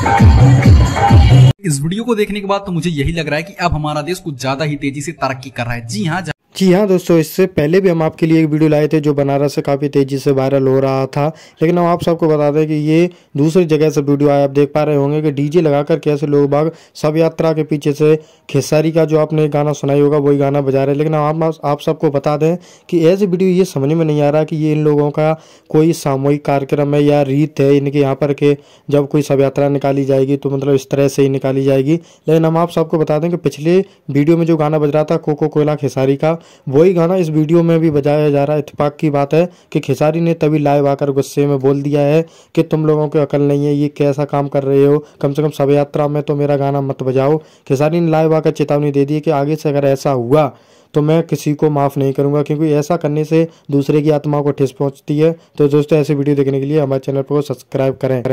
इस वीडियो को देखने के बाद तो मुझे यही लग रहा है कि अब हमारा देश कुछ ज्यादा ही तेजी से तरक्की कर रहा है। जी हाँ दोस्तों, इससे पहले भी हम आपके लिए एक वीडियो लाए थे जो बनारस से काफ़ी तेज़ी से वायरल हो रहा था, लेकिन हम आप सबको बता दें कि ये दूसरी जगह से वीडियो आया। आप देख पा रहे होंगे कि डीजे लगाकर कैसे लोग बाग सब यात्रा के पीछे से खेसारी का जो आपने गाना सुनाई होगा वही गाना बजा रहे हैं। लेकिन आप सबको बता दें कि ऐसी वीडियो ये समझ में नहीं आ रहा कि ये इन लोगों का कोई सामूहिक कार्यक्रम है या रीत है इनके यहाँ पर के जब कोई सब यात्रा निकाली जाएगी तो मतलब इस तरह से ही निकाली जाएगी। लेकिन हम आप सबको बता दें कि पिछले वीडियो में जो गाना बज रहा था कोको कोला खेसारी का, वही गाना इस वीडियो में भी बजाया जा रहा है। इत्तेफाक की बात है कि खेसारी ने तभी लाइव आकर गुस्से में बोल दिया है कि तुम लोगों को अकल नहीं है, ये कैसा काम कर रहे हो, कम से कम शव यात्रा में तो मेरा गाना मत बजाओ। खेसारी ने लाइव आकर चेतावनी दे दी है कि आगे से अगर ऐसा हुआ तो मैं किसी को माफ़ नहीं करूंगा, क्योंकि ऐसा करने से दूसरे की आत्मा को ठेस पहुंचती है। तो दोस्तों, ऐसे वीडियो देखने के लिए हमारे चैनल को सब्सक्राइब करें।